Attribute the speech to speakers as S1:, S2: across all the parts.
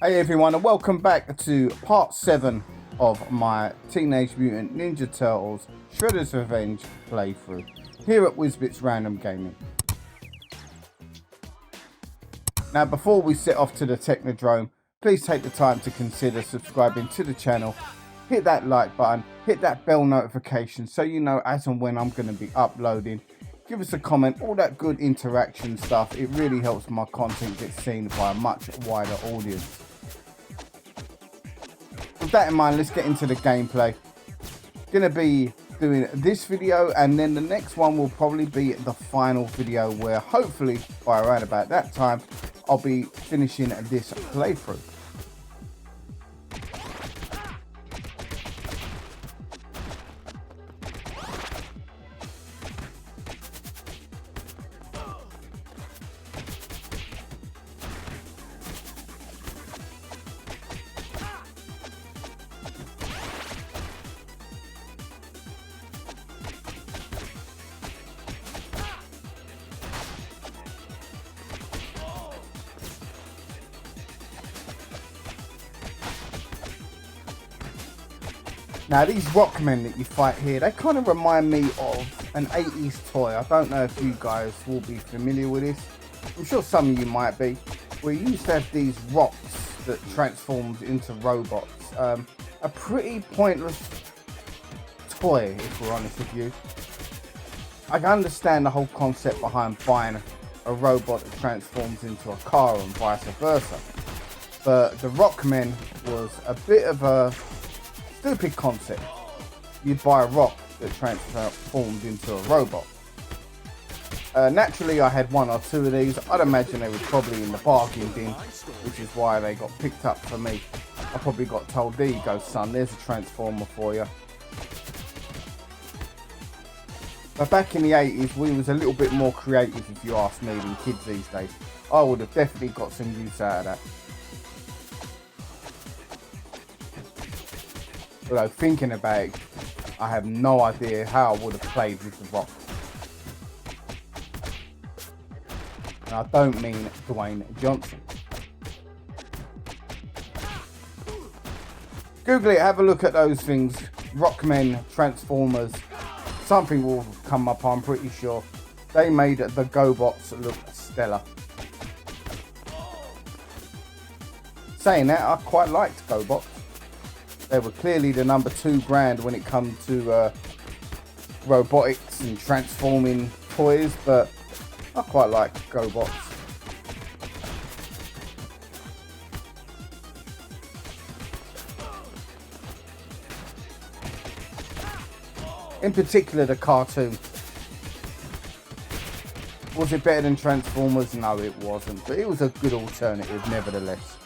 S1: Hey everyone, and welcome back to part 7 of my Teenage Mutant Ninja Turtles Shredder's Revenge playthrough here at Whizbit's Random Gaming. Now before we set off to the Technodrome, please take the time to consider subscribing to the channel, hit that like button, hit that bell notification so you know as and when I'm going to be uploading. Give us a comment, all that good interaction stuff. It really helps my content get seen by a much wider audience. With that in mind, let's get into the gameplay. Gonna be doing this video, and then the next one will probably be the final video where hopefully by around about that time I'll be finishing this playthrough. Now these Rockmen that you fight here, they kind of remind me of an 80s toy. I don't know if you guys will be familiar with this. I'm sure some of you might be. We used to have these rocks that transformed into robots. A pretty pointless toy, if we're honest with you. I can understand the whole concept behind buying a robot that transforms into a car and vice versa. But the Rockmen was a bit of a stupid concept. You'd buy a rock that transformed into a robot. Naturally, I had one or two of these. I'd imagine they were probably in the bargain bin, which is why they got picked up for me. I probably got told, there you go son, there's a transformer for you. But back in the 80s, we was a little bit more creative, if you ask me, than kids these days. I would have definitely got some use out of that. Although thinking about it, I have no idea how I would have played with the rock. And I don't mean Dwayne Johnson. Google it, have a look at those things. Rockmen, Transformers, something will come up, I'm pretty sure. They made the GoBots look stellar. Saying that, I quite liked GoBots. They were clearly the number 2 brand when it comes to robotics and transforming toys, but I quite like GoBots. In particular, the cartoon. Was it better than Transformers? No, it wasn't, but it was a good alternative nevertheless.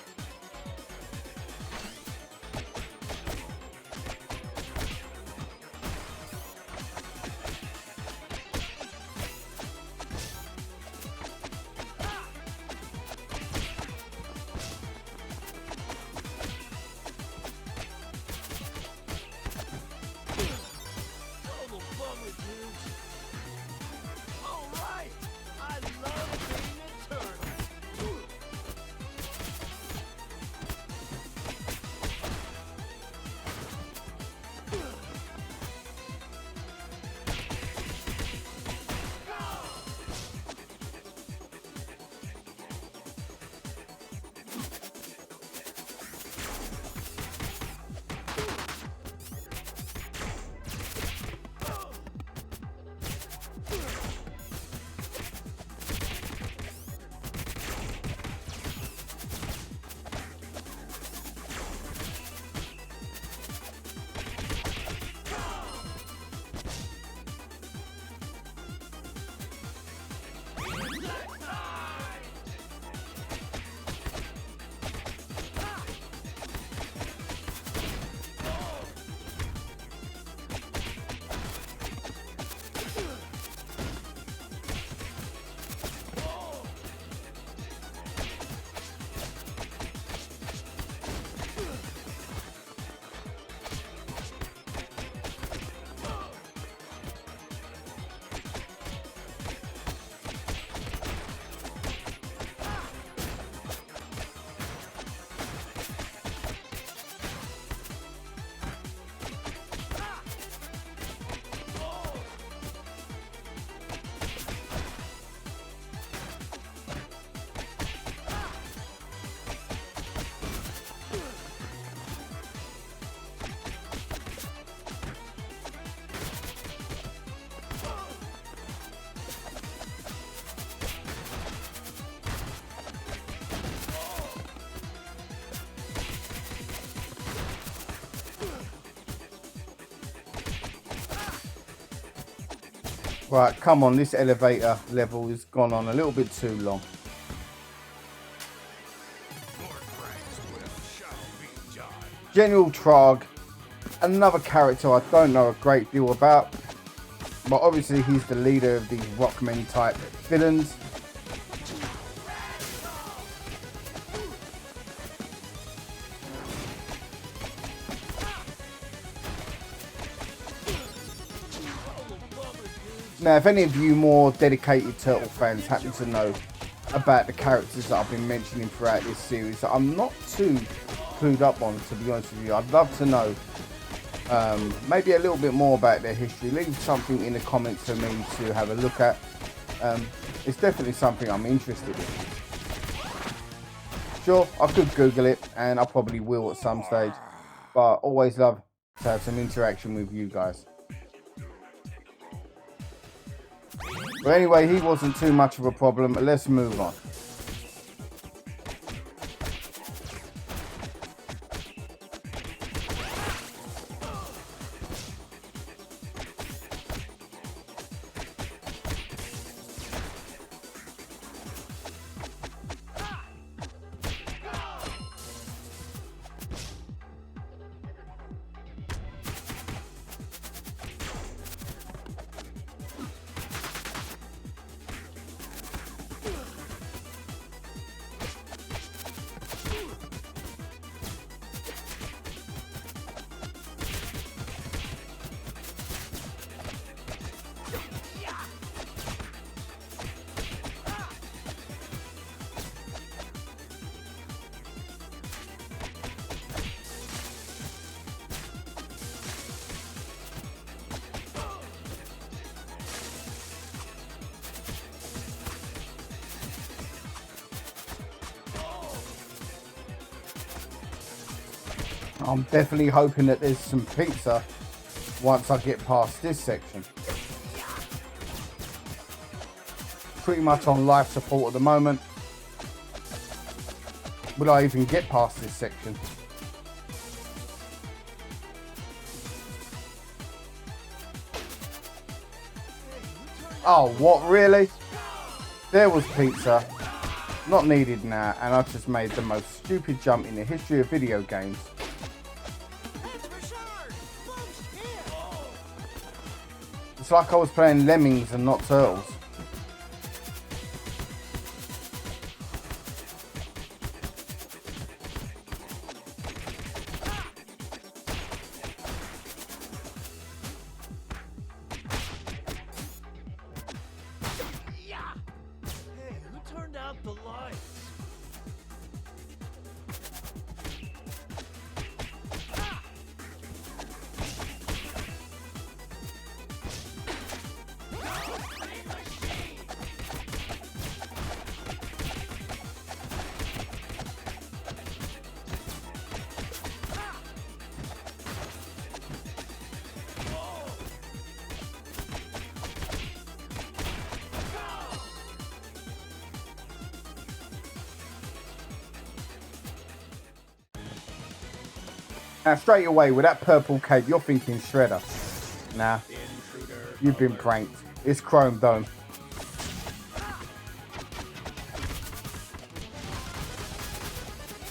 S1: Right, come on, this elevator level has gone on a little bit too long. General Trog, another character I don't know a great deal about, but obviously he's the leader of these Rockman type villains. Now, if any of you more dedicated Turtle fans happen to know about the characters that I've been mentioning throughout this series that I'm not too clued up on, to be honest with you, I'd love to know maybe a little bit more about their history. Leave something in the comments for me to have a look at. It's definitely something I'm interested in. Sure, I could Google it, and I probably will at some stage, but always love to have some interaction with you guys. But anyway, he wasn't too much of a problem. Let's move on. I'm definitely hoping that there's some pizza once I get past this section. Pretty much on life support at the moment. Will I even get past this section? Oh, what, really? There was pizza. Not needed now, and I just made the most stupid jump in the history of video games. It's like I was playing Lemmings and not Turtles.
S2: Hey, who turned out the lights?
S1: Now, straight away, with that purple cape, you're thinking Shredder. Nah, you've been pranked. It's Chrome Dome.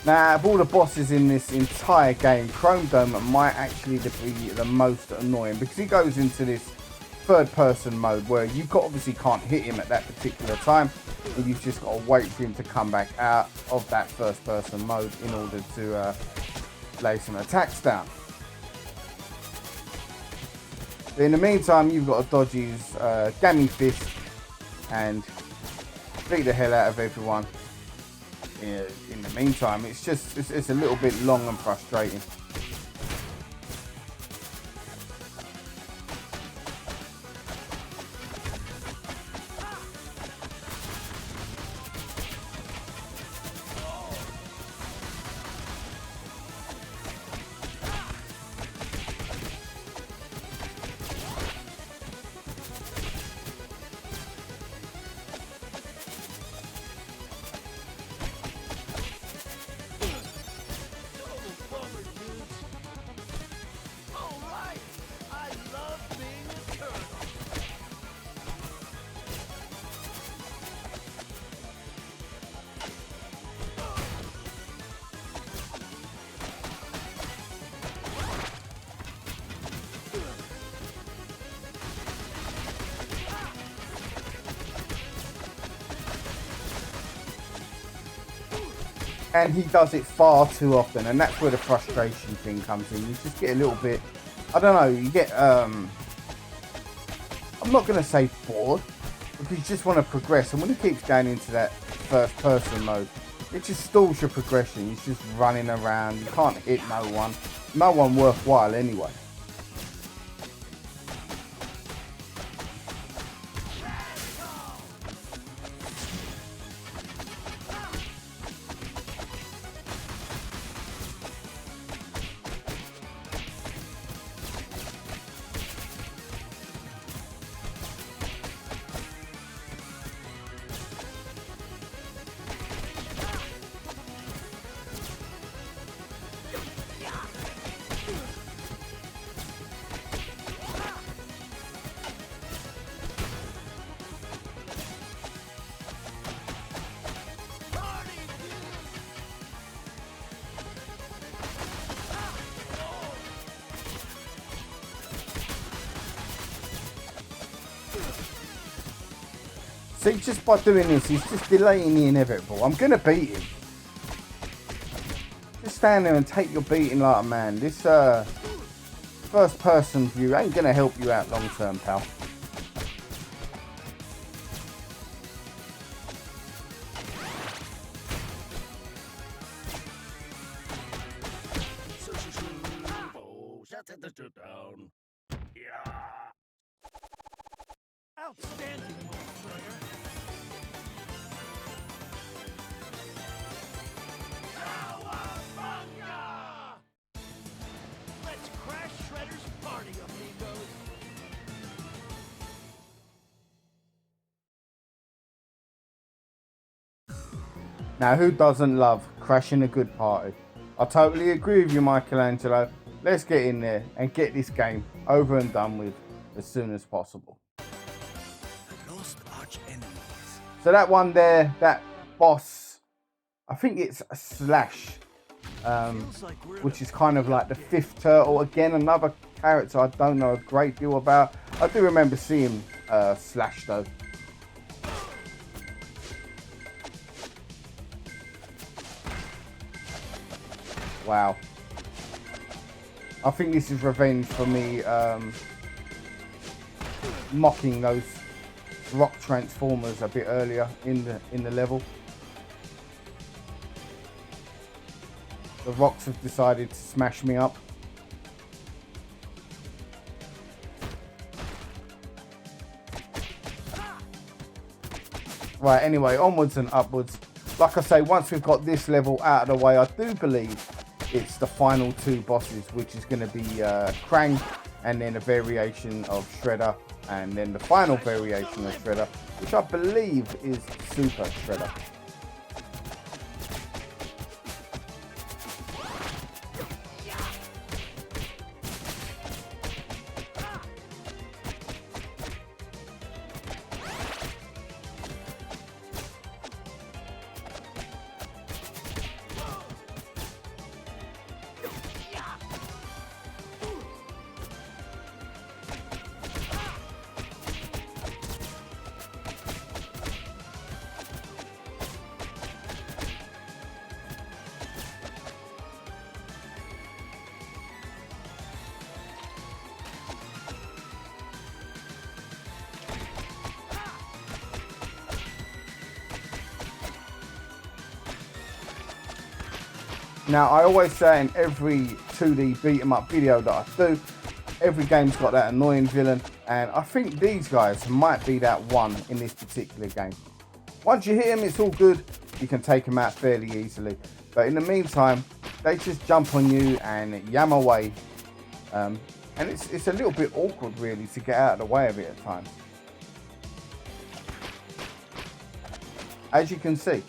S1: Now, of all the bosses in this entire game, Chrome Dome might actually be the most annoying because he goes into this third-person mode where you obviously can't hit him at that particular time, and you've just got to wait for him to come back out of that first-person mode in order to lay some attacks down. But in the meantime, you've got to dodge his Gammy Fist and beat the hell out of everyone. In the meantime, it's a little bit long and frustrating. And he does it far too often, and that's where the frustration thing comes in. You just get a little bit, I don't know, you get, I'm not going to say bored, because you just want to progress. And when he keeps going into that first person mode, it just stalls your progression. He's just running around. You can't hit no one worthwhile anyway. See, just by doing this, he's just delaying the inevitable. I'm going to beat him. Just stand there and take your beating like a man. This first person view ain't going to help you out long term, pal.
S2: Outstanding, Destroyer. Cowabunga! Let's crash Shredder's party, amigos.
S1: Now, who doesn't love crashing a good party? I totally agree with you, Michelangelo. Let's get in there and get this game over and done with as soon as possible. So that one there, that boss, I think it's a Slash, which is kind of like the fifth turtle. Again, another character I don't know a great deal about. I do remember seeing Slash though. Wow. I think this is revenge for me mocking those rock transformers a bit earlier in the level. The rocks have decided to smash me up. Right, anyway, onwards and upwards. Like I say, once we've got this level out of the way, I do believe it's the final two bosses, which is going to be Krang, and then a variation of Shredder, and then the final variation of Shredder, which I believe is Super Shredder. Now, I always say in every 2D beat 'em up video that I do, every game's got that annoying villain, and I think these guys might be that one in this particular game. Once you hit him, it's all good. You can take him out fairly easily. But in the meantime, they just jump on you and yam away. And it's a little bit awkward, really, to get out of the way of it at times. As you can see.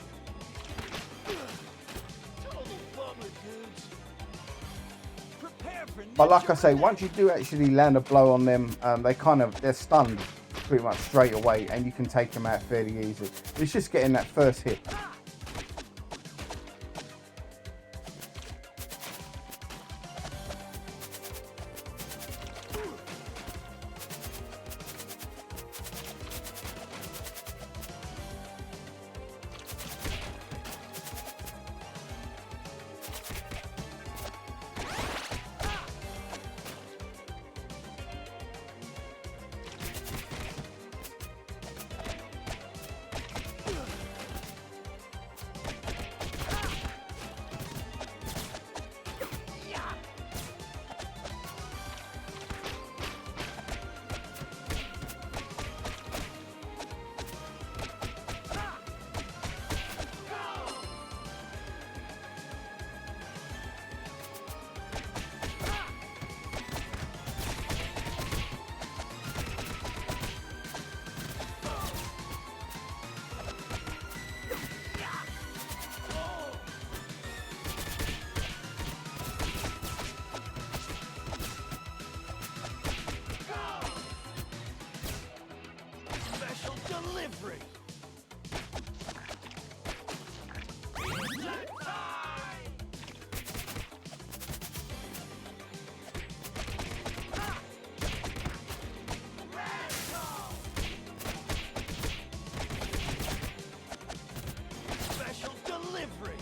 S1: But like I say, once you do actually land a blow on them, they're stunned pretty much straight away, and you can take them out fairly easy. It's just getting that first hit.
S2: delivery! Special delivery!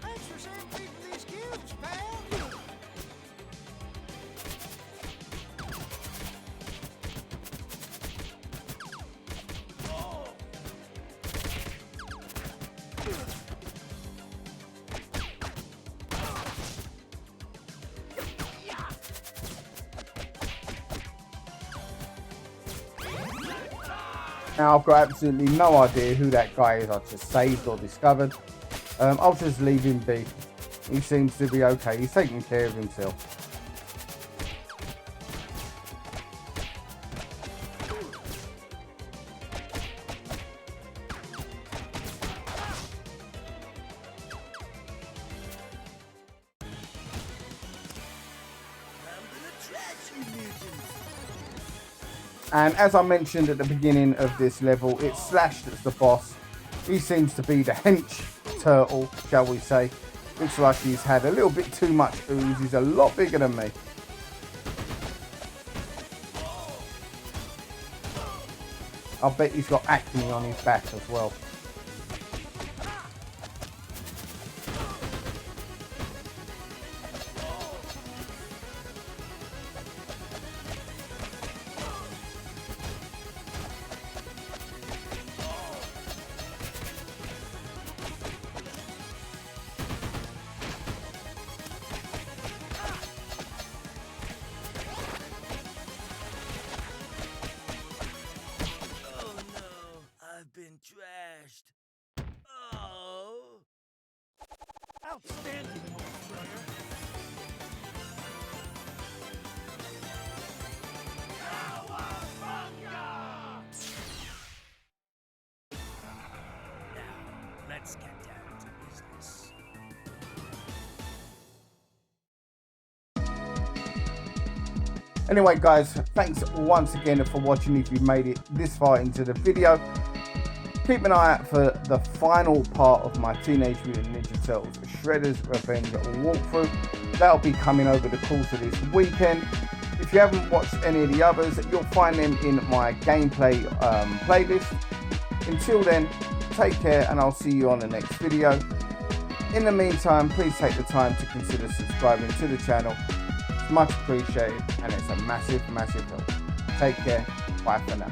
S2: Thanks for saving me from these cubes, pal!
S1: Now I've got absolutely no idea who that guy is I just saved or discovered. I'll just leave him be. He seems to be okay. He's taking care of himself.
S2: I'm gonna trash you, mutants!
S1: And as I mentioned at the beginning of this level, it's Slash that's the boss. He seems to be the hench turtle, shall we say. Looks like he's had a little bit too much ooze. He's a lot bigger than me. I bet he's got acne on his back as well.
S2: Oh no, I've been trashed. Oh! Outstanding, Destroyer! Now, let's get down to business.
S1: Anyway guys, thanks once again for watching if you've made it this far into the video. Keep an eye out for the final part of my Teenage Mutant Ninja Turtles Shredder's Revenge walkthrough. That'll be coming over the course of this weekend. If you haven't watched any of the others, you'll find them in my gameplay playlist. Until then, take care and I'll see you on the next video. In the meantime, please take the time to consider subscribing to the channel. It's much appreciated and it's a massive help. Take care. Bye for now.